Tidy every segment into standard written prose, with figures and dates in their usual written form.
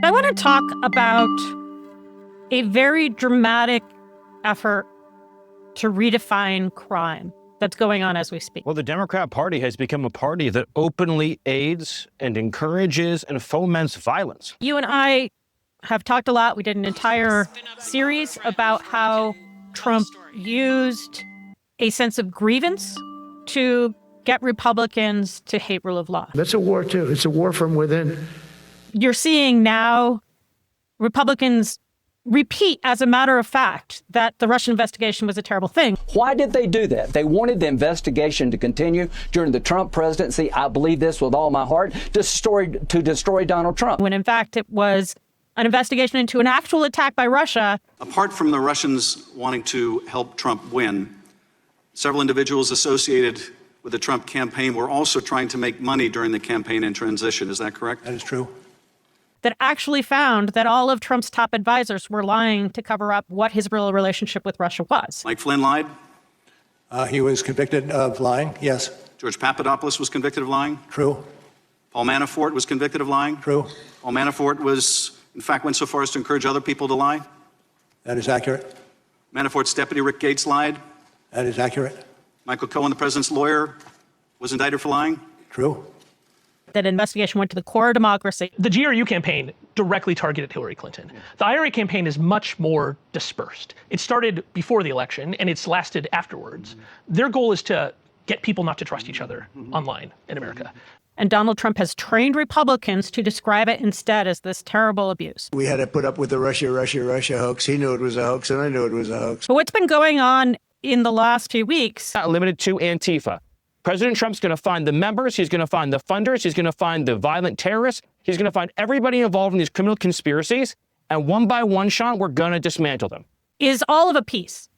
I want to talk about a very dramatic effort to redefine crime that's going on as we speak. Well, the Democrat Party has become a party that openly aids and encourages and foments violence. You and I have talked a lot. We did an entire series about how Trump used a sense of grievance to get Republicans to hate rule of law. That's a war, too. It's a war from within. You're seeing now Republicans repeat as a matter of fact that the Russian investigation was a terrible thing. Why did they do that? They wanted the investigation to continue during the Trump presidency. I believe this with all my heart, to destroy Donald Trump. When in fact it was an investigation into an actual attack by Russia. Apart from the Russians wanting to help Trump win, several individuals associated with the Trump campaign were also trying to make money during the campaign and transition. Is that correct? That is true. That actually found that all of Trump's top advisors were lying to cover up what his real relationship with Russia was. Mike Flynn lied? He was convicted of lying, yes. George Papadopoulos was convicted of lying? True. Paul Manafort was convicted of lying? True. Paul Manafort in fact, went so far as to encourage other people to lie? That is accurate. Manafort's deputy, Rick Gates, lied? That is accurate. Michael Cohen, the president's lawyer, was indicted for lying? True. That investigation went to the core of democracy. The GRU campaign directly targeted Hillary Clinton. The IRA campaign is much more dispersed. It started before the election and it's lasted afterwards. Their goal is to get people not to trust each other online in America. And Donald Trump has trained Republicans to describe it instead as this terrible abuse. We had to put up with the Russia hoax. He knew it was a hoax, and I knew it was a hoax. But what's been going on in the last few weeks? Not limited to Antifa. President Trump's going to find the members, he's going to find the funders, he's going to find the violent terrorists, he's going to find everybody involved in these criminal conspiracies, and one by one, Sean, we're going to dismantle them. Is all of a piece.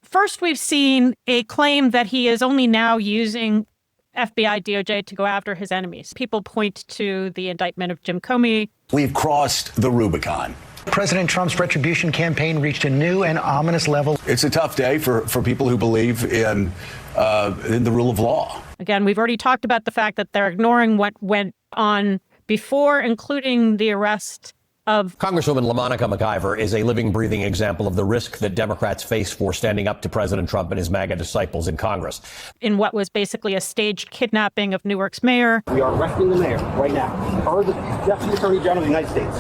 First, we've seen a claim that he is only now using FBI, DOJ to go after his enemies. People point to the indictment of Jim Comey. We've crossed the Rubicon. President Trump's Retribution campaign reached a new and ominous level. It's a tough day for people who believe in the rule of law. Again, we've already talked about the fact that they're ignoring what went on before, including the arrest of Congresswoman LaMonica McIver is a living, breathing example of the risk that Democrats face for standing up to President Trump and his MAGA disciples in Congress. In what was basically a staged kidnapping of Newark's mayor. We are arresting the mayor right now, or the Deputy Attorney General of the United States.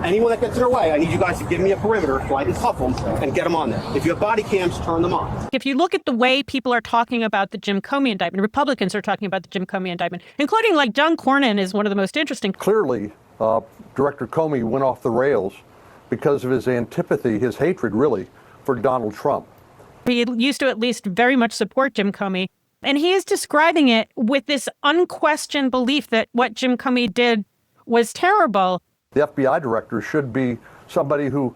Anyone that gets in their way, I need you guys to give me a perimeter so I can cuff them and get them on there. If you have body cams, turn them on. If you look at the way people are talking about the Jim Comey indictment, Republicans are talking about the Jim Comey indictment, including like John Cornyn is one of the most interesting. Clearly, Director Comey went off the rails because of his antipathy, his hatred, really, for Donald Trump. He used to at least very much support Jim Comey, and he is describing it with this unquestioned belief that what Jim Comey did was terrible. The FBI director should be somebody who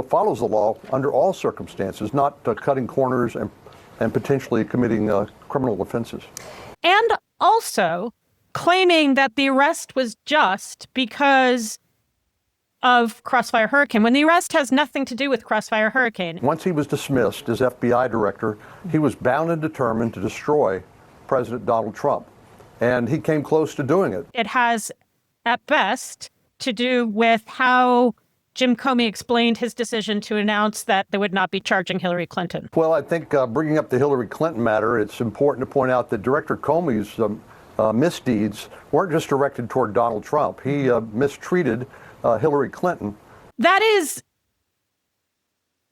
follows the law under all circumstances, not cutting corners and potentially committing criminal offenses. And also claiming that the arrest was just because of Crossfire Hurricane, when the arrest has nothing to do with Crossfire Hurricane. Once he was dismissed as FBI director, he was bound and determined to destroy President Donald Trump. And he came close to doing it. It has, at best, to do with how Jim Comey explained his decision to announce that they would not be charging Hillary Clinton. Well, I think bringing up the Hillary Clinton matter, it's important to point out that Director Comey's misdeeds weren't just directed toward Donald Trump. He mistreated Hillary Clinton. That is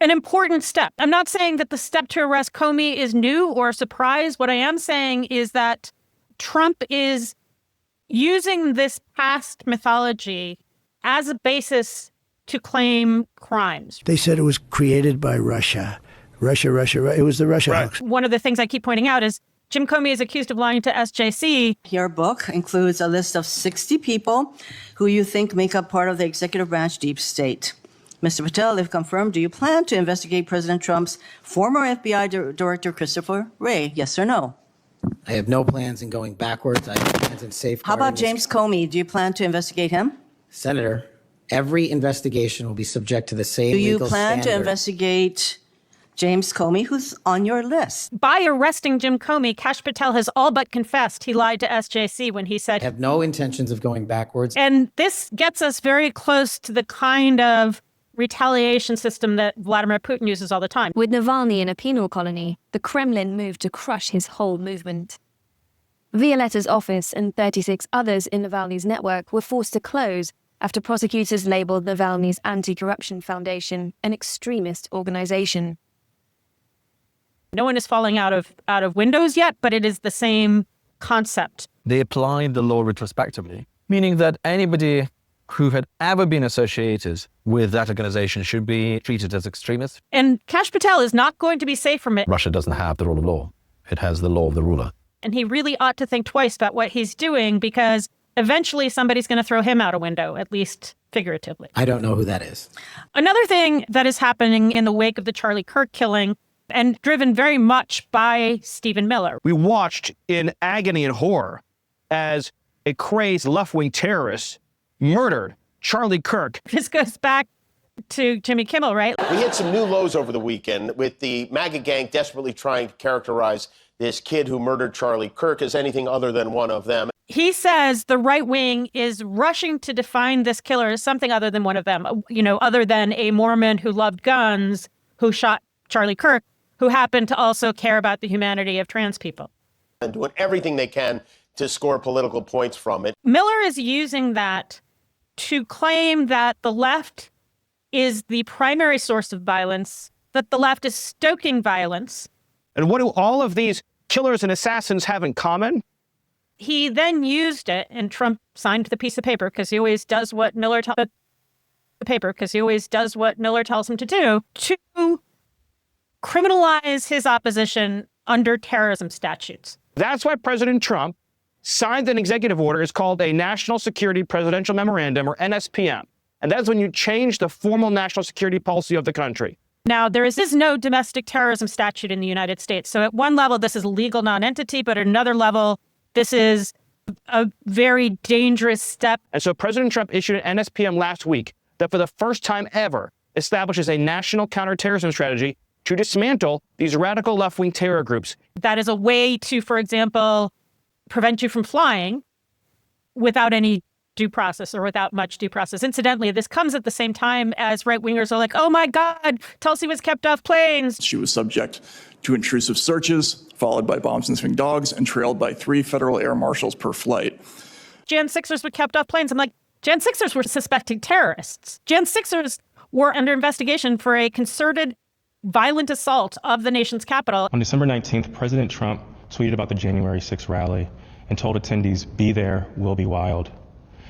an important step. I'm not saying that the step to arrest Comey is new or a surprise. What I am saying is that Trump is using this past mythology as a basis to claim crimes. They said it was created by Russia. Russia. It was the Russia hoax. One of the things I keep pointing out is Jim Comey is accused of lying to SJC. Your book includes a list of 60 people who you think make up part of the executive branch deep state. Mr. Patel, if confirmed, do you plan to investigate President Trump's former FBI Director Christopher Wray? Yes or no? I have no plans in going backwards. I have plans in safeguarding. How about James Comey? Do you plan to investigate him? Senator, every investigation will be subject to the same legal legal standard. Do you plan standard. to investigate James Comey, who's on your list. By arresting Jim Comey, Kash Patel has all but confessed he lied to SJC when he said, I have no intentions of going backwards. And this gets us very close to the kind of retaliation system that Vladimir Putin uses all the time. With Navalny in a penal colony, the Kremlin moved to crush his whole movement. Violetta's office and 36 others in Navalny's network were forced to close after prosecutors labeled Navalny's Anti-Corruption Foundation an extremist organization. No one is falling out of windows yet, but it is the same concept. They applied the law retrospectively, meaning that anybody who had ever been associated with that organization should be treated as extremists. And Kash Patel is not going to be safe from it. Russia doesn't have the rule of law. It has the law of the ruler. And he really ought to think twice about what he's doing, because eventually somebody's going to throw him out a window, at least figuratively. I don't know who that is. Another thing that is happening in the wake of the Charlie Kirk killing, and driven very much by Stephen Miller. We watched in agony and horror as a crazed left-wing terrorist murdered Charlie Kirk. This goes back to Jimmy Kimmel, right? We hit some new lows over the weekend with the MAGA gang desperately trying to characterize this kid who murdered Charlie Kirk as anything other than one of them. He says the right wing is rushing to define this killer as something other than one of them, other than a Mormon who loved guns, who shot Charlie Kirk, who happened to also care about the humanity of trans people. And doing everything they can to score political points from it. Miller is using that to claim that the left is the primary source of violence, that the left is stoking violence. And what do all of these killers and assassins have in common? He then used it, and Trump signed the piece of paper because he always does what Miller tells him to do, to criminalize his opposition under terrorism statutes. That's why President Trump signed an executive order. It's called a National Security Presidential Memorandum, or NSPM. And that's when you change the formal national security policy of the country. Now, there is no domestic terrorism statute in the United States. So at one level, this is a legal non-entity, but at another level, this is a very dangerous step. And so President Trump issued an NSPM last week that for the first time ever establishes a national counterterrorism strategy to dismantle these radical left-wing terror groups. That is a way to, for example, prevent you from flying without any due process or without much due process. Incidentally, this comes at the same time as right-wingers are like, oh my God, Tulsi was kept off planes. She was subject to intrusive searches, followed by bomb-sniffing dogs, and trailed by 3 federal air marshals per flight. Jan 6ers were kept off planes. I'm like, Jan 6ers were suspected terrorists. Jan 6ers were under investigation for a concerted violent assault of the nation's capital. On December 19th, President Trump tweeted about the January 6th rally and told attendees, "Be there, we'll be wild."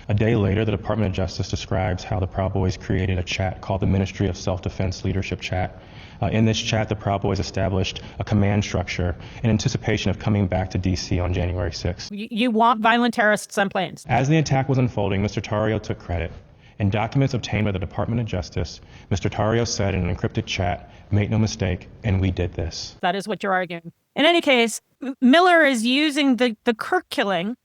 A day later, the Department of Justice describes how the Proud Boys created a chat called the Ministry of Self-Defense Leadership Chat. In this chat, the Proud Boys established a command structure in anticipation of coming back to D.C. on January 6th. You want violent terrorists on planes. As the attack was unfolding, Mr. Tarrio took credit. In documents obtained by the Department of Justice, Mr. Tarrio said in an encrypted chat, "Make no mistake, and we did this." That is what you're arguing. In any case, Miller is using the Kirk killing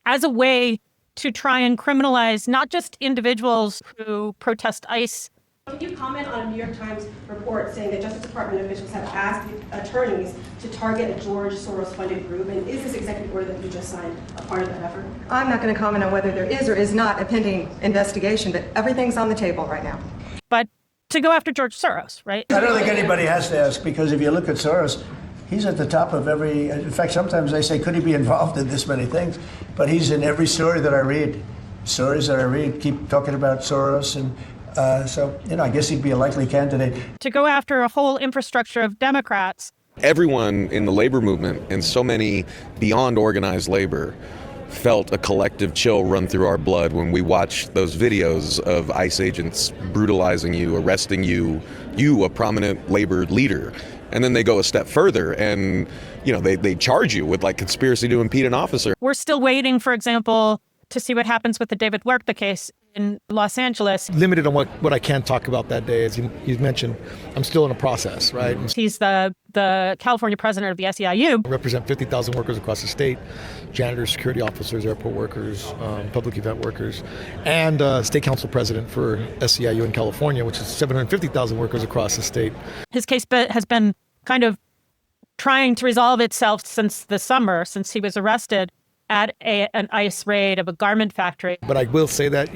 as a way to try and criminalize not just individuals who protest ICE. Can you comment on a New York Times report saying that Justice Department officials have asked attorneys to target a George Soros-funded group? And is this executive order that you just signed a part of that effort? I'm not going to comment on whether there is or is not a pending investigation, but everything's on the table right now. But to go after George Soros, right? I don't think anybody has to ask, because if you look at Soros, he's at the top of every, in fact, sometimes they say, could he be involved in this many things? But he's in every story that I read. Stories that I read keep talking about Soros, and so, I guess he'd be a likely candidate. To go after a whole infrastructure of Democrats. Everyone in the labor movement and so many beyond organized labor felt a collective chill run through our blood when we watched those videos of ICE agents brutalizing you, arresting you, a prominent labor leader. And then they go a step further and, they charge you with conspiracy to impede an officer. We're still waiting, for example, to see what happens with the David Huerta case in Los Angeles. Limited on what I can talk about that day, as you mentioned, I'm still in a process, right? He's the California president of the SEIU. I represent 50,000 workers across the state, janitors, security officers, airport workers, public event workers, and state council president for SEIU in California, which is 750,000 workers across the state. His case has been kind of trying to resolve itself since the summer, since he was arrested at an ICE raid of a garment factory. But I will say that,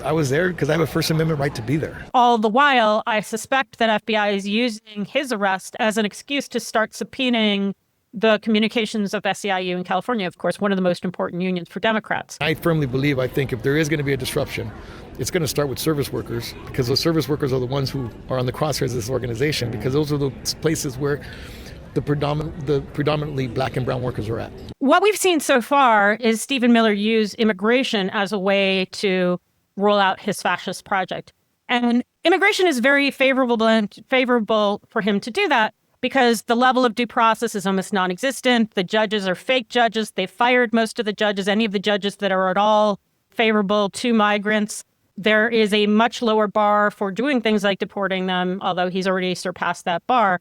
I was there because I have a First Amendment right to be there. All the while, I suspect that FBI is using his arrest as an excuse to start subpoenaing the communications of SEIU in California, of course, one of the most important unions for Democrats. I firmly believe, I think if there is going to be a disruption, it's going to start with service workers, because those service workers are the ones who are on the crosshairs of this organization, because those are the places where the predominantly black and brown workers are at. What we've seen so far is Stephen Miller use immigration as a way to roll out his fascist project. And immigration is very favorable for him to do that because the level of due process is almost non-existent. The judges are fake judges. They fired most of the judges, any of the judges that are at all favorable to migrants. There is a much lower bar for doing things like deporting them, although he's already surpassed that bar.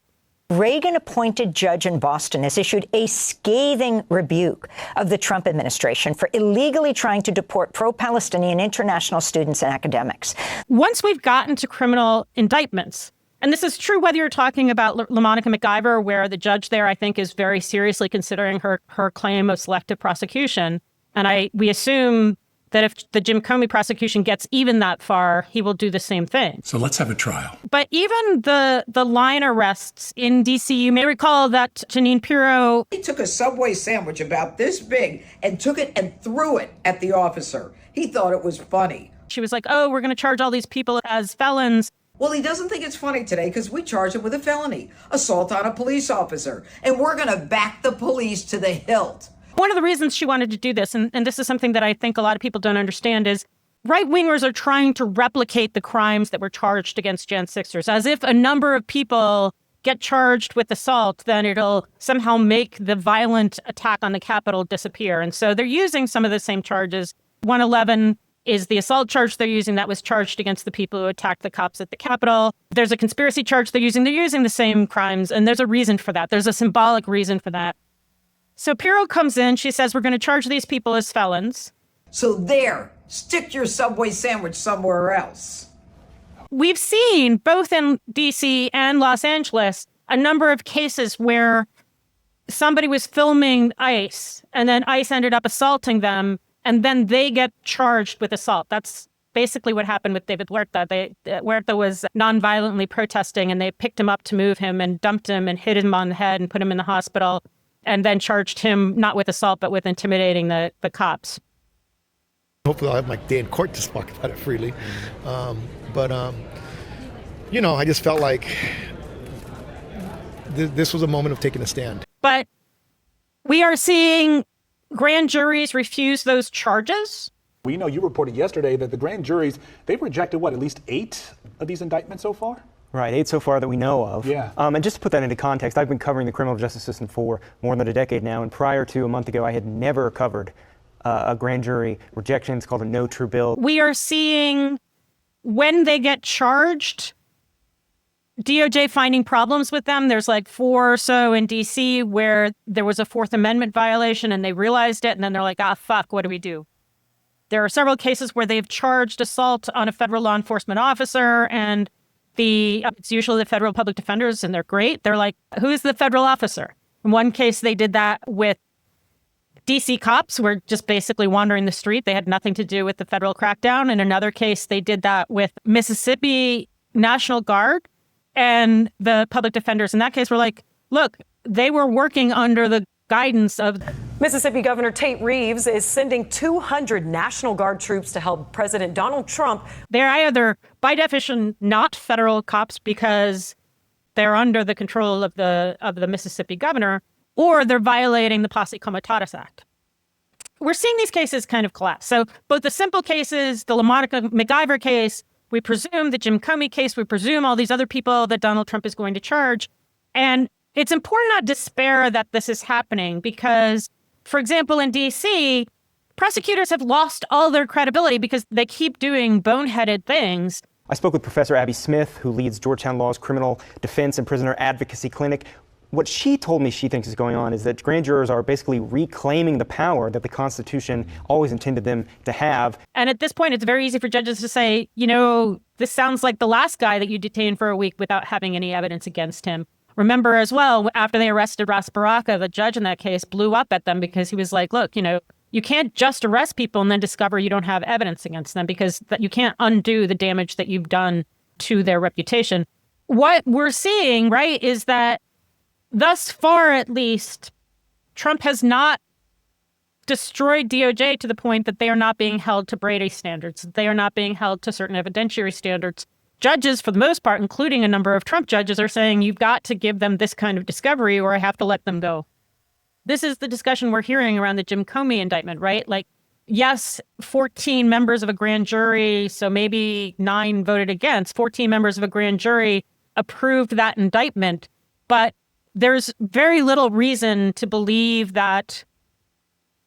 Reagan-appointed judge in Boston has issued a scathing rebuke of the Trump administration for illegally trying to deport pro-Palestinian international students and academics. Once we've gotten to criminal indictments, and this is true whether you're talking about LaMonica McIver, where the judge there, I think, is very seriously considering her claim of selective prosecution. And we assume that if the Jim Comey prosecution gets even that far, he will do the same thing. So let's have a trial. But even the line arrests in D.C., you may recall that Jeanine Pirro... He took a Subway sandwich about this big and took it and threw it at the officer. He thought it was funny. She was like, oh, we're going to charge all these people as felons. Well, he doesn't think it's funny today because we charged him with a felony, assault on a police officer, and we're going to back the police to the hilt. One of the reasons she wanted to do this, and this is something that I think a lot of people don't understand, is right-wingers are trying to replicate the crimes that were charged against Jan 6ers. As if a number of people get charged with assault, then it'll somehow make the violent attack on the Capitol disappear. And so they're using some of the same charges. 111 is the assault charge they're using that was charged against the people who attacked the cops at the Capitol. There's a conspiracy charge they're using. They're using the same crimes, and there's a reason for that. There's a symbolic reason for that. So Pirro comes in, she says, we're going to charge these people as felons. So there, stick your Subway sandwich somewhere else. We've seen, both in D.C. and Los Angeles, a number of cases where somebody was filming ICE, and then ICE ended up assaulting them, and then they get charged with assault. That's basically what happened with David Huerta. Huerta was nonviolently protesting, and they picked him up to move him and dumped him and hit him on the head and put him in the hospital, and then charged him not with assault, but with intimidating the cops. Hopefully I'll have my day in court to talk about it freely. I just felt like this was a moment of taking a stand. But we are seeing grand juries refuse those charges. Well, you reported yesterday that the grand juries, they've rejected, at least 8 of these indictments so far? Right, 8 so far that we know of. Yeah. And just to put that into context, I've been covering the criminal justice system for more than a decade now, and prior to a month ago, I had never covered a grand jury rejection. It's called a no true bill. We are seeing, when they get charged, DOJ finding problems with them. There's like 4 or so in D.C. where there was a Fourth Amendment violation, and they realized it, and then they're like, fuck, what do we do? There are several cases where they've charged assault on a federal law enforcement officer, and it's usually the federal public defenders, and they're great. They're like, who's the federal officer? In one case, they did that with DC cops who were just basically wandering the street. They had nothing to do with the federal crackdown. In another case, they did that with Mississippi National Guard, and the public defenders in that case were like, look, they were working under the guidance of... Mississippi Governor Tate Reeves is sending 200 National Guard troops to help President Donald Trump. They're either, by definition, not federal cops because they're under the control of the Mississippi governor, or they're violating the Posse Comitatus Act. We're seeing these cases kind of collapse. So both the simple cases, the LaMonica McIver case, we presume the Jim Comey case, we presume all these other people that Donald Trump is going to charge. And it's important not to despair that this is happening because, for example, in D.C., prosecutors have lost all their credibility because they keep doing boneheaded things. I spoke with Professor Abby Smith, who leads Georgetown Law's Criminal Defense and Prisoner Advocacy Clinic. What she told me she thinks is going on is that grand jurors are basically reclaiming the power that the Constitution always intended them to have. And at this point, it's very easy for judges to say, you know, this sounds like the last guy that you detained for a week without having any evidence against him. Remember as well, after they arrested Ras Baraka, the judge in that case blew up at them because he was like, look, you know, you can't just arrest people and then discover you don't have evidence against them because that you can't undo the damage that you've done to their reputation. What we're seeing, right, is that thus far, at least, Trump has not destroyed DOJ to the point that they are not being held to Brady standards. They are not being held to certain evidentiary standards. Judges, for the most part, including a number of Trump judges, are saying you've got to give them this kind of discovery or I have to let them go. This is the discussion we're hearing around the Jim Comey indictment, right? Like, yes, 14 members of a grand jury, so maybe 9 voted against, 14 members of a grand jury approved that indictment, but there's very little reason to believe that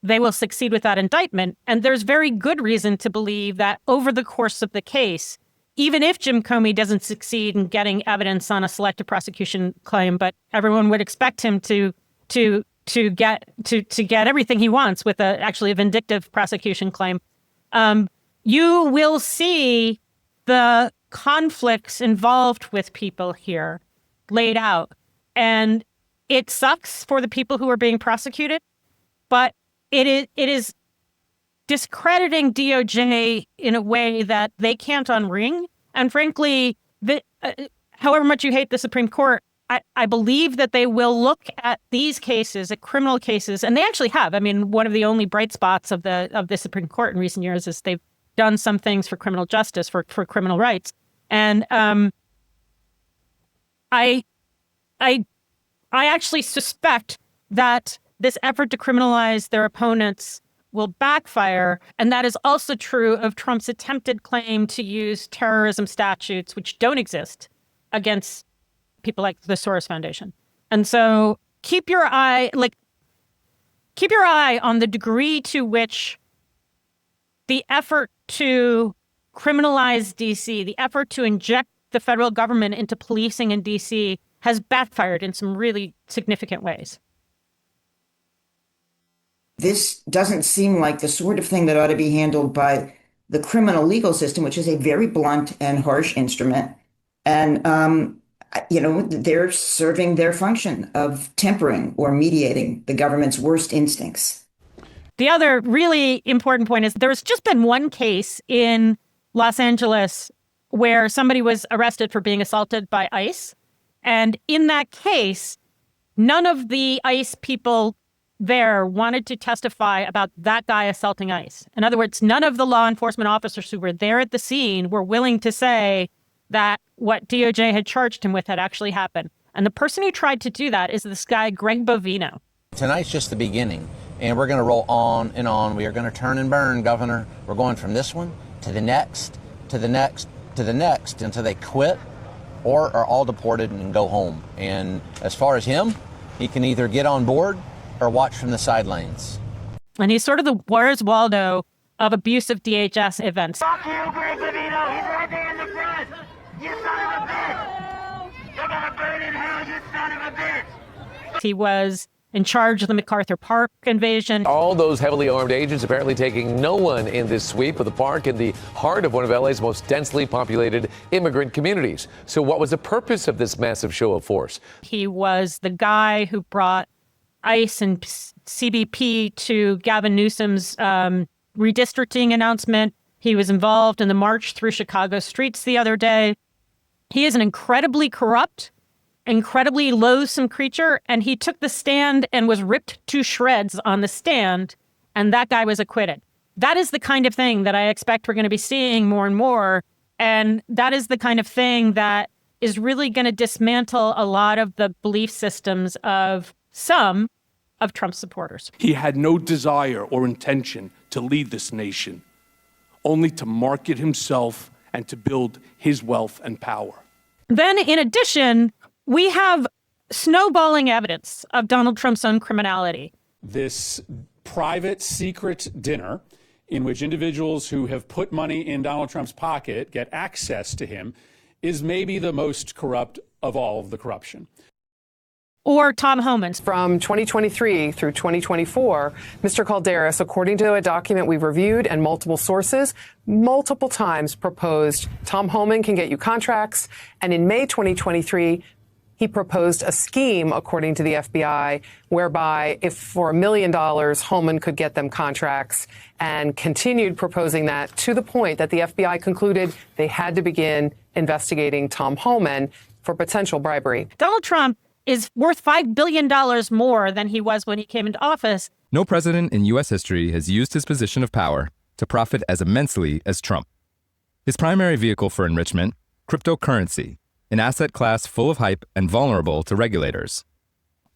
they will succeed with that indictment. And there's very good reason to believe that over the course of the case, even if Jim Comey doesn't succeed in getting evidence on a selective prosecution claim, but everyone would expect him to get everything he wants with actually a vindictive prosecution claim, you will see the conflicts involved with people here laid out. And it sucks for the people who are being prosecuted, but it is discrediting DOJ in a way that they can't unring. And frankly, however much you hate the Supreme Court, I believe that they will look at these cases, at criminal cases, and they actually have. I mean, one of the only bright spots of the Supreme Court in recent years is they've done some things for criminal justice, for criminal rights. And I actually suspect that this effort to criminalize their opponents will backfire. And that is also true of Trump's attempted claim to use terrorism statutes, which don't exist, against people like the Soros Foundation. And so keep your eye on the degree to which the effort to criminalize DC, the effort to inject the federal government into policing in DC has backfired in some really significant ways. This doesn't seem like the sort of thing that ought to be handled by the criminal legal system, which is a very blunt and harsh instrument. And, they're serving their function of tempering or mediating the government's worst instincts. The other really important point is there's just been one case in Los Angeles where somebody was arrested for being assaulted by ICE. And in that case, none of the ICE people there wanted to testify about that guy assaulting ICE. In other words, none of the law enforcement officers who were there at the scene were willing to say that what DOJ had charged him with had actually happened. And the person who tried to do that is this guy, Greg Bovino. Tonight's just the beginning, and we're going to roll on and on. We are going to turn and burn, Governor. We're going from this one to the next, to the next, to the next, until they quit or are all deported and go home. And as far as him, he can either get on board or watch from the sidelines. And he's sort of the Where's Waldo of abusive DHS events. Fuck you, Greg Bovino. He's right there in the front. You son of a bitch. You're going to burn in hell, you son of a bitch. He was in charge of the MacArthur Park invasion. All those heavily armed agents apparently taking no one in this sweep of the park in the heart of one of LA's most densely populated immigrant communities. So what was the purpose of this massive show of force? He was the guy who brought ICE and CBP to Gavin Newsom's redistricting announcement. He was involved in the march through Chicago streets the other day. He is an incredibly corrupt, incredibly loathsome creature, and he took the stand and was ripped to shreds on the stand, and that guy was acquitted. That is the kind of thing that I expect we're going to be seeing more and more, and that is the kind of thing that is really going to dismantle a lot of the belief systems of some of Trump's supporters. He had no desire or intention to lead this nation, only to market himself and to build his wealth and power. Then, in addition, we have snowballing evidence of Donald Trump's own criminality. This private, secret dinner in which individuals who have put money in Donald Trump's pocket get access to him is maybe the most corrupt of all of the corruption. Or Tom Homan's. From 2023 through 2024, Mr. Calderas, according to a document we've reviewed and multiple sources, multiple times proposed Tom Homan can get you contracts. And in May 2023, he proposed a scheme, according to the FBI, whereby if for $1 million, Homan could get them contracts, and continued proposing that to the point that the FBI concluded they had to begin investigating Tom Homan for potential bribery. Donald Trump is worth $5 billion more than he was when he came into office. No president in U.S. history has used his position of power to profit as immensely as Trump. His primary vehicle for enrichment, cryptocurrency, an asset class full of hype and vulnerable to regulators.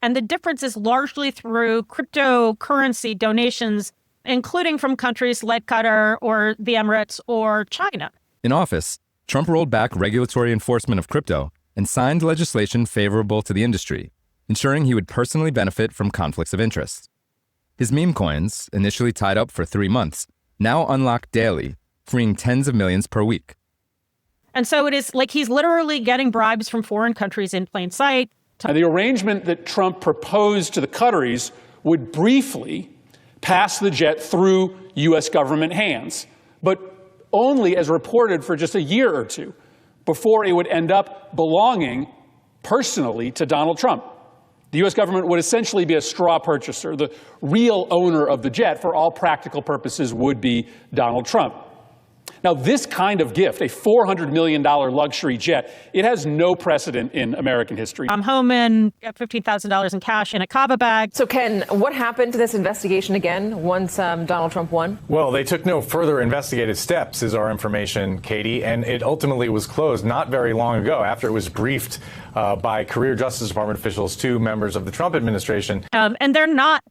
And the difference is largely through cryptocurrency donations, including from countries like Qatar or the Emirates or China. In office, Trump rolled back regulatory enforcement of crypto and signed legislation favorable to the industry, ensuring he would personally benefit from conflicts of interest. His meme coins, initially tied up for 3 months, now unlock daily, freeing tens of millions per week. And so it is like he's literally getting bribes from foreign countries in plain sight. And the arrangement that Trump proposed to the Qataris would briefly pass the jet through U.S. government hands, but only as reported for just a year or two, before it would end up belonging personally to Donald Trump. The U.S. government would essentially be a straw purchaser. The real owner of the jet, for all practical purposes, would be Donald Trump. Now, this kind of gift, a $400 million luxury jet, it has no precedent in American history. Homan got $15,000 in cash in a kava bag. So, Ken, what happened to this investigation again once Donald Trump won? Well, they took no further investigative steps, is our information, Katie, and it ultimately was closed not very long ago after it was briefed by career Justice Department officials to members of the Trump administration. And they're not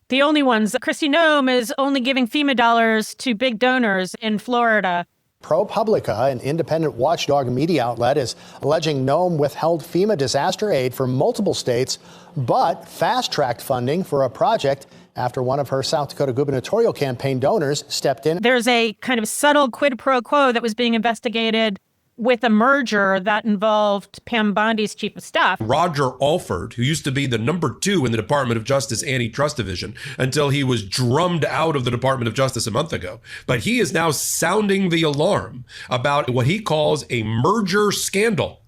the only ones. Kristi Noem is only giving FEMA dollars to big donors in Florida. ProPublica, an independent watchdog media outlet, is alleging Noem withheld FEMA disaster aid for multiple states, but fast-tracked funding for a project after one of her South Dakota gubernatorial campaign donors stepped in. There's a kind of subtle quid pro quo that was being investigated with a merger that involved Pam Bondi's chief of staff. Roger Alford, who used to be the number 2 in the Department of Justice Antitrust Division until he was drummed out of the Department of Justice a month ago. But he is now sounding the alarm about what he calls a merger scandal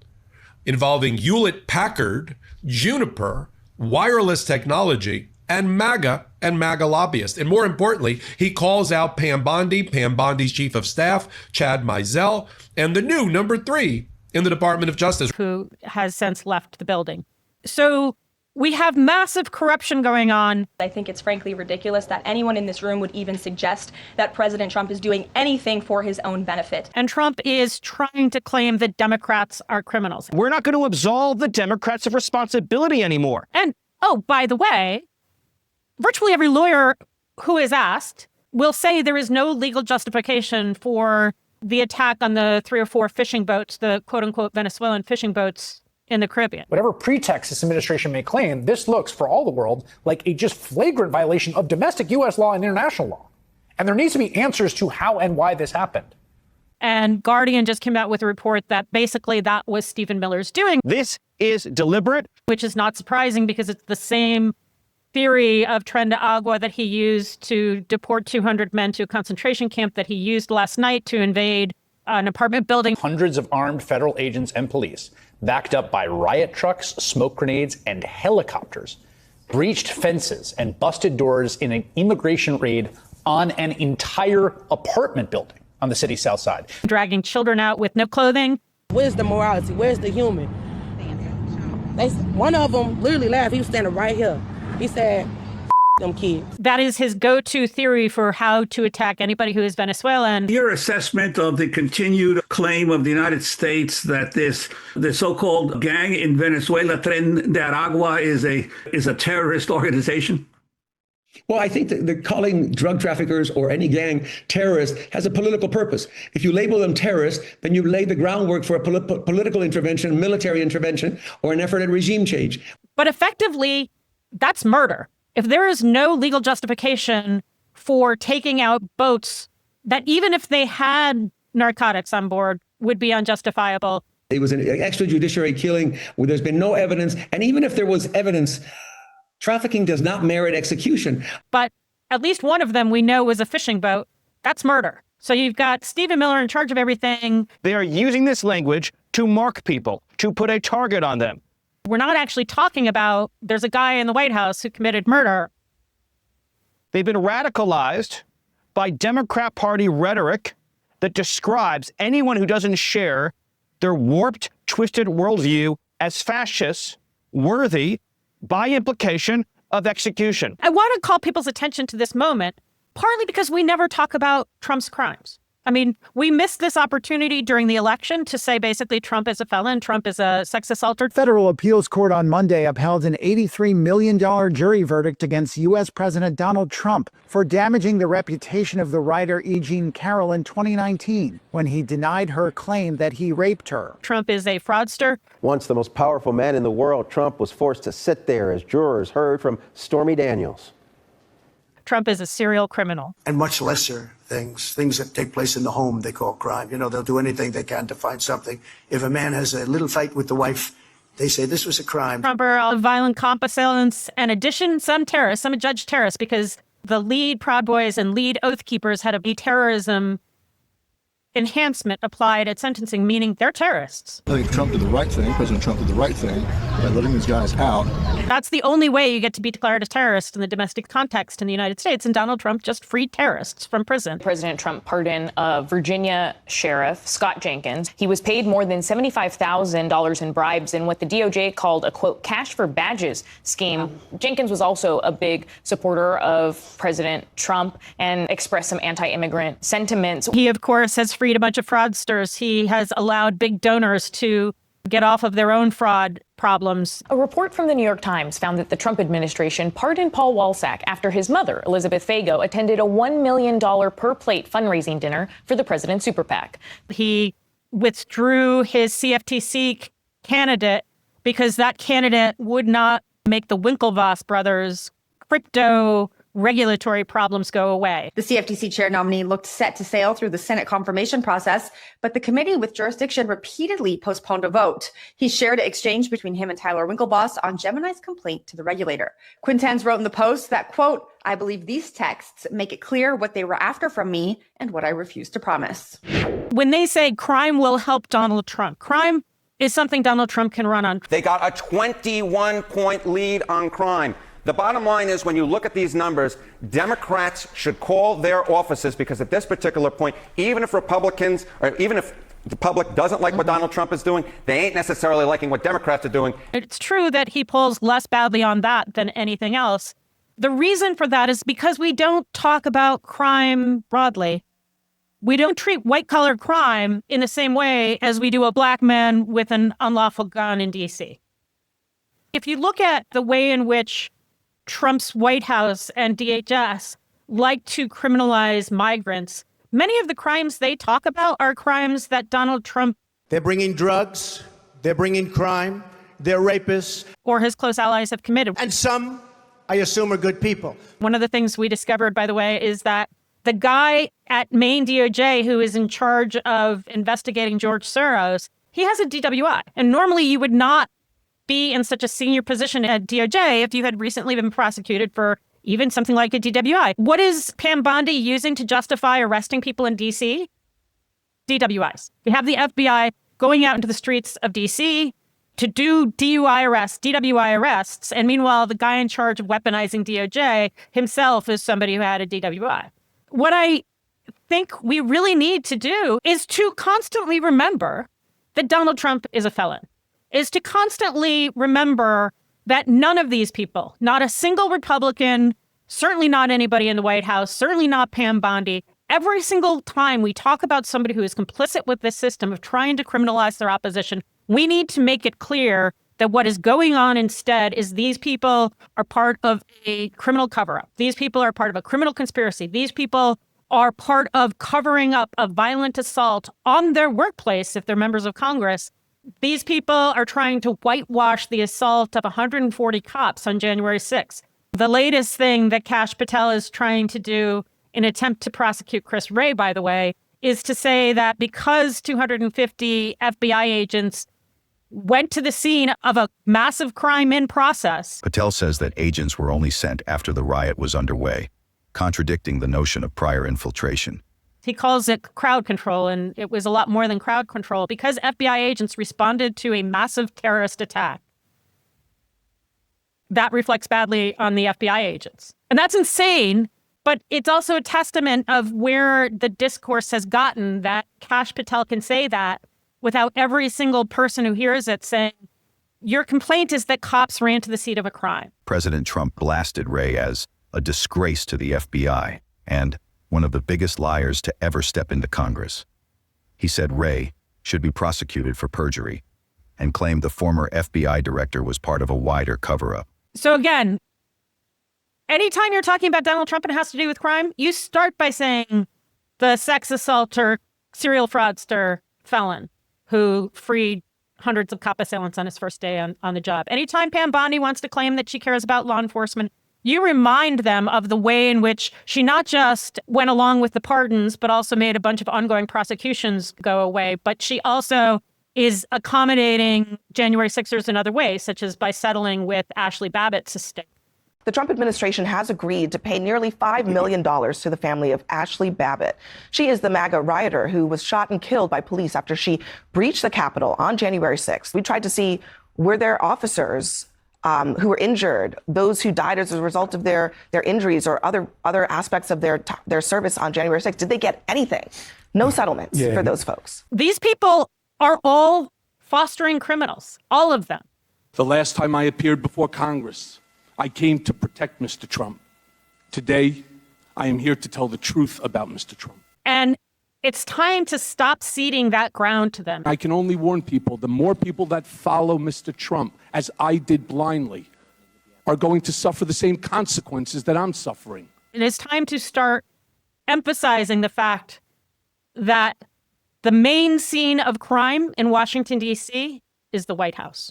involving Hewlett-Packard, Juniper, wireless technology, and MAGA lobbyists. And more importantly, he calls out Pam Bondi, Pam Bondi's chief of staff, Chad Mizell, and the new number 3 in the Department of Justice, who has since left the building. So we have massive corruption going on. I think it's frankly ridiculous that anyone in this room would even suggest that President Trump is doing anything for his own benefit. And Trump is trying to claim that Democrats are criminals. We're not going to absolve the Democrats of responsibility anymore. And, oh, by the way, virtually every lawyer who is asked will say there is no legal justification for the attack on the 3 or 4 fishing boats, the quote-unquote Venezuelan fishing boats in the Caribbean. Whatever pretext this administration may claim, this looks, for all the world, like a just flagrant violation of domestic U.S. law and international law. And there needs to be answers to how and why this happened. And Guardian just came out with a report that basically that was Stephen Miller's doing. This is deliberate. Which is not surprising because it's the same theory of tren de agua that he used to deport 200 men to a concentration camp that he used last night to invade an apartment building. Hundreds of armed federal agents and police, backed up by riot trucks, smoke grenades, and helicopters, breached fences and busted doors in an immigration raid on an entire apartment building on the city's south side. Dragging children out with no clothing. Where's the morality? Where's the human? One of them literally laughed. He was standing right here. He said, them kids. That is his go-to theory for how to attack anybody who is Venezuelan. Your assessment of the continued claim of the United States that the so-called gang in Venezuela, Tren de Aragua, is a terrorist organization? Well, I think that calling drug traffickers or any gang terrorist has a political purpose. If you label them terrorists, then you lay the groundwork for a political intervention, military intervention, or an effort at regime change. But effectively, that's murder. If there is no legal justification for taking out boats that, even if they had narcotics on board, would be unjustifiable. It was an extrajudiciary killing where there's been no evidence. And even if there was evidence, trafficking does not merit execution. But at least one of them we know was a fishing boat. That's murder. So you've got Stephen Miller in charge of everything. They are using this language to mark people, to put a target on them. We're not actually talking about there's a guy in the White House who committed murder. They've been radicalized by Democrat Party rhetoric that describes anyone who doesn't share their warped, twisted worldview as fascists, worthy, by implication, of execution. I want to call people's attention to this moment, partly because we never talk about Trump's crimes. I mean, we missed this opportunity during the election to say basically Trump is a felon, Trump is a sex assaulter. Federal appeals court on Monday upheld an $83 million jury verdict against U.S. President Donald Trump for damaging the reputation of the writer E. Jean Carroll in 2019 when he denied her claim that he raped her. Trump is a fraudster. Once the most powerful man in the world, Trump was forced to sit there as jurors heard from Stormy Daniels. Trump is a serial criminal. And much lesser things that take place in the home, they call crime. You know, they'll do anything they can to find something. If a man has a little fight with the wife, they say this was a crime. Trump are violent comp assailants, and addition, some terrorists, some judge terrorists, because the lead Proud Boys and lead Oath Keepers had a terrorism enhancement applied at sentencing, meaning they're terrorists. I think Trump did the right thing. President Trump did the right thing by letting these guys out. That's the only way you get to be declared a terrorist in the domestic context in the United States, and Donald Trump just freed terrorists from prison. President Trump pardoned a Virginia sheriff, Scott Jenkins. He was paid more than $75,000 in bribes in what the DOJ called a, quote, cash for badges scheme. Jenkins was also a big supporter of President Trump and expressed some anti-immigrant sentiments. He, of course, has freed a bunch of fraudsters. He has allowed big donors to get off of their own fraud problems. A report from the New York Times found that the Trump administration pardoned Paul Walsack after his mother, Elizabeth Fago, attended a $1 million per plate fundraising dinner for the president's super PAC. He withdrew his CFTC candidate because that candidate would not make the Winklevoss brothers' crypto regulatory problems go away. The CFTC chair nominee looked set to sail through the Senate confirmation process, but the committee with jurisdiction repeatedly postponed a vote. He shared an exchange between him and Tyler Winklevoss on Gemini's complaint to the regulator. Quintans wrote in the Post that, quote, I believe these texts make it clear what they were after from me and what I refuse to promise. When they say crime will help Donald Trump, crime is something Donald Trump can run on. They got a 21-point lead on crime. The bottom line is, when you look at these numbers, Democrats should call their offices, because at this particular point, even if Republicans, or even if the public doesn't like what Donald Trump is doing, they ain't necessarily liking what Democrats are doing. It's true that he polls less badly on that than anything else. The reason for that is because we don't talk about crime broadly. We don't treat white-collar crime in the same way as we do a black man with an unlawful gun in D.C. If you look at the way in which Trump's White House and DHS like to criminalize migrants, many of the crimes they talk about are crimes that Donald Trump... They're bringing drugs, they're bringing crime, they're rapists. ...or his close allies have committed. And some, I assume, are good people. One of the things we discovered, by the way, is that the guy at Maine DOJ who is in charge of investigating George Soros, he has a DWI. And normally you would not be in such a senior position at DOJ if you had recently been prosecuted for even something like a DWI. What is Pam Bondi using to justify arresting people in D.C.? DWIs. We have the FBI going out into the streets of D.C. to do DUI arrests, DWI arrests, and meanwhile, the guy in charge of weaponizing DOJ himself is somebody who had a DWI. What I think we really need to do is to constantly remember that Donald Trump is a felon. Is to constantly remember that none of these people, not a single Republican, certainly not anybody in the White House, certainly not Pam Bondi, every single time we talk about somebody who is complicit with this system of trying to criminalize their opposition, we need to make it clear that what is going on instead is these people are part of a criminal cover-up. These people are part of a criminal conspiracy. These people are part of covering up a violent assault on their workplace if they're members of Congress. These people are trying to whitewash the assault of 140 cops on January 6th. The latest thing that Kash Patel is trying to do in an attempt to prosecute Chris Wray, by the way, is to say that because 250 FBI agents went to the scene of a massive crime in process. Patel says that agents were only sent after the riot was underway, contradicting the notion of prior infiltration. He calls it crowd control, and it was a lot more than crowd control because FBI agents responded to a massive terrorist attack. That reflects badly on the FBI agents. And that's insane, but it's also a testament of where the discourse has gotten, that Kash Patel can say that without every single person who hears it saying, your complaint is that cops ran to the scene of a crime. President Trump blasted Wray as a disgrace to the FBI and one of the biggest liars to ever step into Congress. He said Wray should be prosecuted for perjury and claimed the former FBI director was part of a wider cover-up. So again, anytime you're talking about Donald Trump and it has to do with crime, you start by saying the sex assaulter, serial fraudster, felon who freed hundreds of cop assailants on his first day on the job. Anytime Pam Bondi wants to claim that she cares about law enforcement, you remind them of the way in which she not just went along with the pardons, but also made a bunch of ongoing prosecutions go away. But she also is accommodating January 6ers in other ways, such as by settling with Ashley Babbitt's estate. The Trump administration has agreed to pay nearly $5 million to the family of Ashley Babbitt. She is the MAGA rioter who was shot and killed by police after she breached the Capitol on January 6th. We tried to see, were there officers who were injured, those who died as a result of their injuries or other aspects of their service on January 6th? Did they get anything? No settlements for those folks. These people are all fostering criminals, all of them. The last time I appeared before Congress, I came to protect Mr. Trump. Today, I am here to tell the truth about Mr. Trump. And it's time to stop ceding that ground to them. I can only warn people, the more people that follow Mr. Trump, as I did blindly, are going to suffer the same consequences that I'm suffering. It is time to start emphasizing the fact that the main scene of crime in Washington, D.C. is the White House.